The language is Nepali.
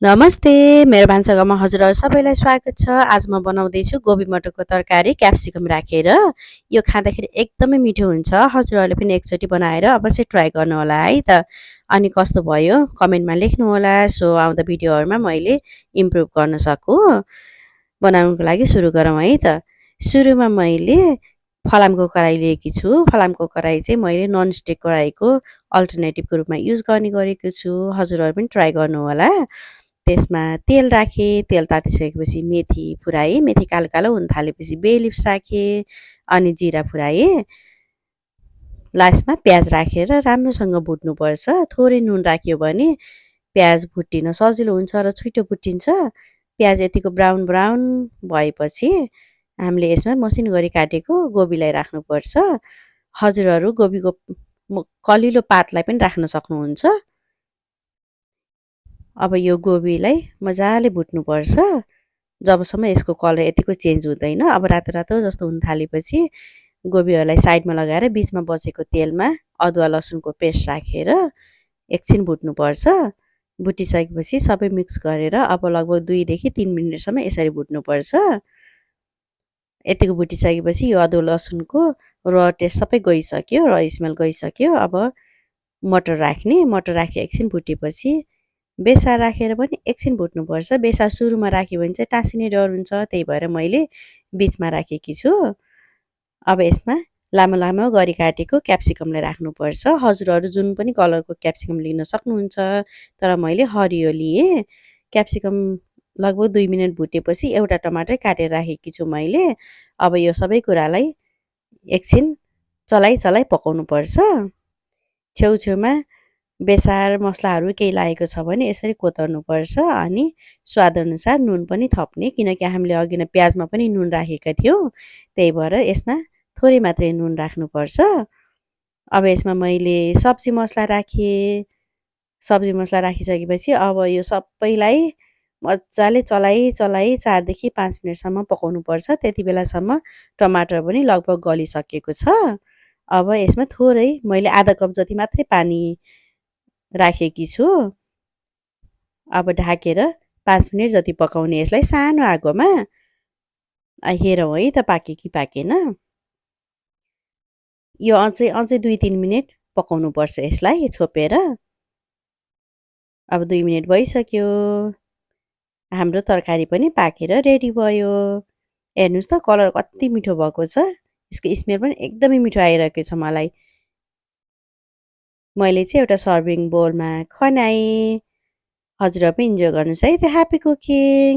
नमस्ते, मेरो भान्साघरमा हजुरहरू सबैलाई स्वागत छ। आज म बनाउँदैछु गोबी मटरको तरकारी क्याप्सिकम राखेर। यो खाँदाखेरि एकदमै मिठो हुन्छ। हजुरहरूले पनि एकचोटि बनाएर अवश्य ट्राई गर्नुहोला है त। अनि कस्तो भयो कमेन्टमा लेख्नुहोला, सो आउँदा भिडियोहरूमा मैले इम्प्रुभ गर्न सकूँ। बनाउनुको लागि सुरु गरौँ है त। सुरुमा मैले फलामको कराही लिएकी छु। फलामको कराही चाहिँ मैले ननस्टिक कराहीको अल्टरनेटिभको रूपमा युज गर्ने गरेको छु। हजुरहरू पनि ट्राई गर्नुहोला। त्यसमा तेल राखेँ, तेल तातिसकेपछि मेथी फुराएँ, मेथी कालो कालो हुन थालेपछि बे लिप्स राखेँ, अनि जिरा फुराएँ। लास्टमा प्याज राखेर राम्रोसँग भुट्नुपर्छ। थोरै नुन राख्यो भने प्याज भुटिन सजिलो हुन्छ र छिटो भुटिन्छ। प्याज यतिको ब्राउन ब्राउन भएपछि हामीले यसमा मसिनो गरी काटेको गोबीलाई राख्नुपर्छ। हजुरहरू गोबीको कलिलो पातलाई पनि राख्न सक्नुहुन्छ। अब यो गोबीलाई मजाले भुट्नुपर्छ जबसम्म यसको कलर यतिको चेन्ज हुँदैन। अब रातो रातो जस्तो हुन थालेपछि गोबीहरूलाई साइडमा लगाएर बिचमा बचेको तेलमा अदुवा लसुनको पेस्ट राखेर एकछिन भुट्नुपर्छ। भुटिसकेपछि सबै मिक्स गरेर अब लगभग 2 देखि 3 मिनटसम्म यसरी भुट्नुपर्छ। यतिको भुटिसकेपछि यो अदुवा लसुनको र टेस्ट सबै गइसक्यो र स्मेल गइसक्यो। अब मटर राख्ने, मटर राखी एकछिन भुटेपछि बेसार राखेर पनि एकछिन भुट्नुपर्छ। बेसार सुरुमा राख्यो भने चाहिँ टाँसिने डर हुन्छ, त्यही भएर मैले बिचमा राखेकी छु। अब यसमा लामो लामो गरी काटेको क्याप्सिकमलाई राख्नुपर्छ। हजुरहरू जुन पनि कलरको क्याप्सिकम लिन सक्नुहुन्छ, तर मैले हरियो लिएँ। क्याप्सिकम लगभग 2 मिनट भुटेपछि एउटा टमाटर काटेर राखेकी छु मैले। अब यो सबै कुरालाई एकछिन चलाइ चलाइ पकाउनुपर्छ। छेउछेउमा बेसार मसलाहरू केही लागेको छ भने यसरी कोतर्नुपर्छ। अनि स्वादअनुसार नुन पनि थप्ने, किनकि हामीले अघि नै प्याजमा पनि नुन राखेका थियौँ, त्यही भएर यसमा थोरै मात्रै नुन राख्नुपर्छ। अब यसमा मैले सब्जी मसला राखेँ। सब्जी मसला राखिसकेपछि अब यो सबैलाई मजाले चलाइ चलाइ 4 देखि 5 मिनटसम्म पकाउनुपर्छ। त्यति बेलासम्म टमाटर पनि लगभग गलिसकेको छ। अब यसमा थोरै मैले आधा कप जति मात्रै पानी राखेकी छु। अब ढाकेर 5 मिनट जति पकाउने यसलाई सानो आगोमा। हेरौँ है त पाके कि पाकेन। यो अझै 2-3 मिनट पकाउनुपर्छ यसलाई छोपेर। अब 2 मिनट भइसक्यो। हाम्रो तरकारी पनि पाकेर रेडी भयो। हेर्नुहोस् त कलर कति मिठो भएको छ। यसको स्मेल पनि एकदमै मिठो आइरहेको छ मलाई। मैले चाहिँ एउटा सर्भिङ बोलमा खनाएँ। हजुरहरू पनि इन्जोय गर्नुहोस् है त। Happy cooking.